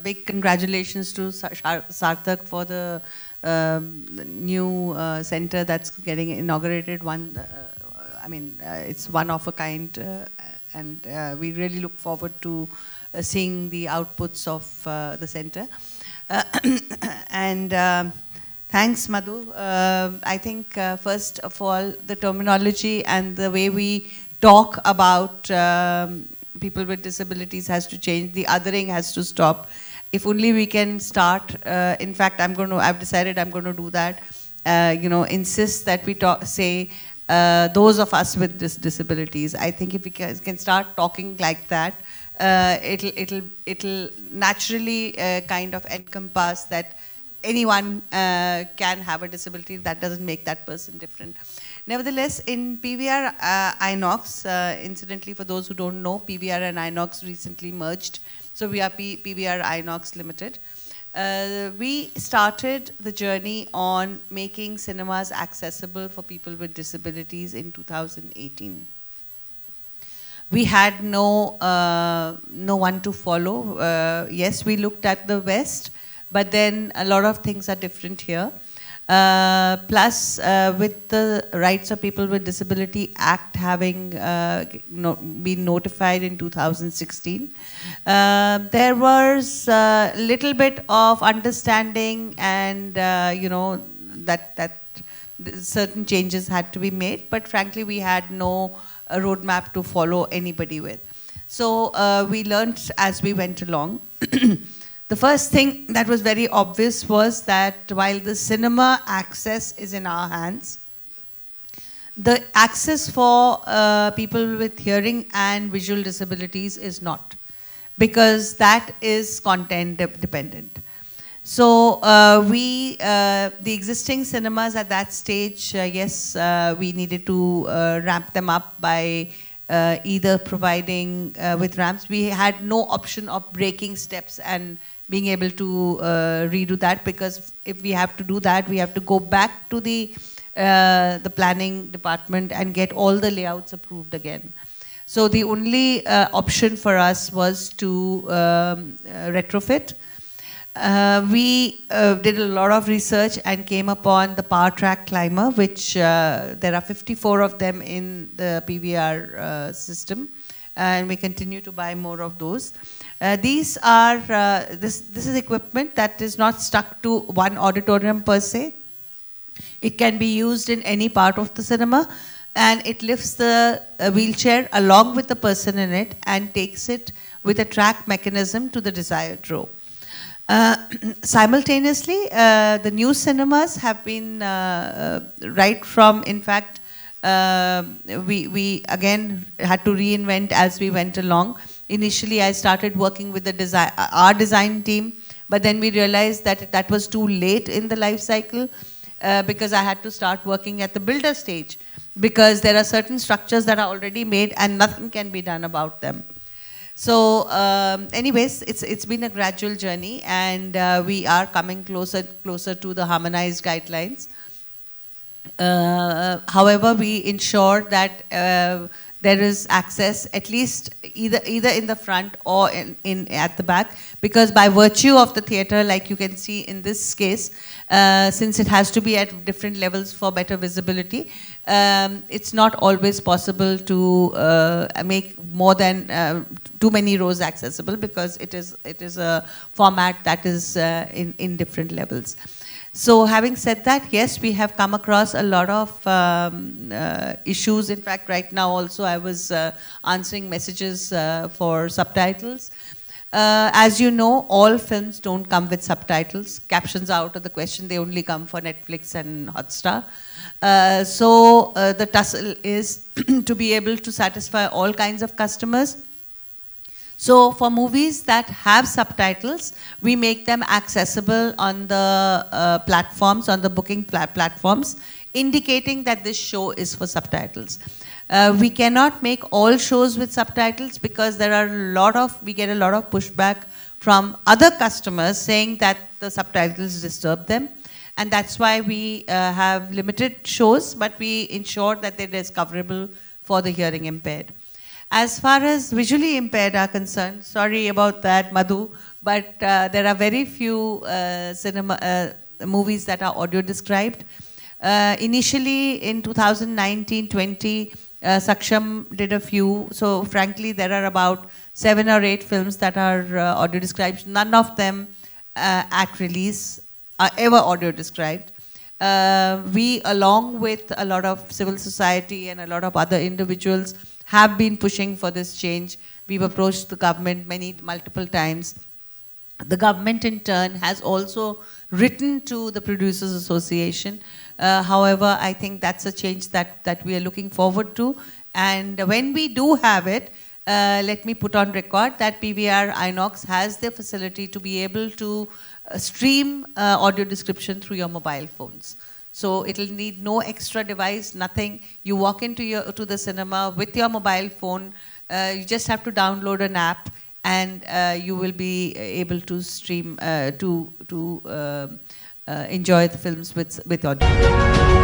big congratulations to Sarthak for the new center that's getting inaugurated. It's one of a kind, and we really look forward to seeing the outputs of the center. And thanks, Madhu. I think first of all, the terminology and the way we talk about people with disabilities has to change. The othering has to stop. If only we can start. In fact, I've decided I'm going to do that. Insist that we say those of us with disabilities. I think if we can start talking like that, it'll naturally kind of encompass that anyone can have a disability. That doesn't make that person different. Nevertheless, in PVR Inox, incidentally, for those who don't know, PVR and Inox recently merged. So we are PVR Inox Limited. We started the journey on making cinemas accessible for people with disabilities in 2018. We had no one to follow. Yes, we looked at the West, but then a lot of things are different here. Plus, with the Rights of People with Disability Act having been notified in 2016, there was a little bit of understanding and, that certain changes had to be made. But frankly, we had no roadmap to follow anybody with. So we learned as we went along. The first thing that was very obvious was that while the cinema access is in our hands, the access for people with hearing and visual disabilities is not, because that is content dependent. So the existing cinemas at that stage, yes, we needed to ramp them up by either providing with ramps. We had no option of breaking steps and being able to redo that, because if we have to do that, we have to go back to the planning department and get all the layouts approved again. So the only option for us was to retrofit. We did a lot of research and came upon the Power Track Climber, which there are 54 of them in the PVR system, and we continue to buy more of those. These are, this is equipment that is not stuck to one auditorium per se. It can be used in any part of the cinema, and it lifts the wheelchair along with the person in it and takes it with a track mechanism to the desired row. Simultaneously, the new cinemas have been right from, in fact, we again had to reinvent as we went along. Initially, I started working with our design team, but then we realized that that was too late in the life cycle because I had to start working at the builder stage, because there are certain structures that are already made and nothing can be done about them. So anyways, it's been a gradual journey, and we are coming closer to the harmonized guidelines. However, we ensure that there is access at least either in the front or at the back, because by virtue of the theater, like you can see in this case, since it has to be at different levels for better visibility, it's not always possible to make more than too many rows accessible, because it is a format that is in different levels. So having said that, yes, we have come across a lot of issues. In fact, right now also I was answering messages for subtitles. As you know, all films don't come with subtitles. Captions are out of the question. They only come for Netflix and Hotstar. So the tussle is to be able to satisfy all kinds of customers. So for movies that have subtitles, we make them accessible on the platforms, on the booking platforms, indicating that this show is for subtitles. We cannot make all shows with subtitles because there are we get a lot of pushback from other customers saying that the subtitles disturb them. And that's why we have limited shows, but we ensure that they're discoverable for the hearing impaired. As far as visually impaired are concerned, sorry about that, Madhu, but there are very few movies that are audio described. Initially, in 2019-20, Saksham did a few. So frankly, there are about 7 or 8 films that are audio described. None of them at release are ever audio described. We, along with a lot of civil society and a lot of other individuals, have been pushing for this change. We've approached the government multiple times. The government, in turn, has also written to the Producers Association. However, I think that's a change that we are looking forward to. And when we do have it, let me put on record that PVR Inox has the facility to be able to stream audio description through your mobile phones. So it'll need no extra device, nothing. You walk into the cinema with your mobile phone. You just have to download an app, and you will be able to stream enjoy the films with audio.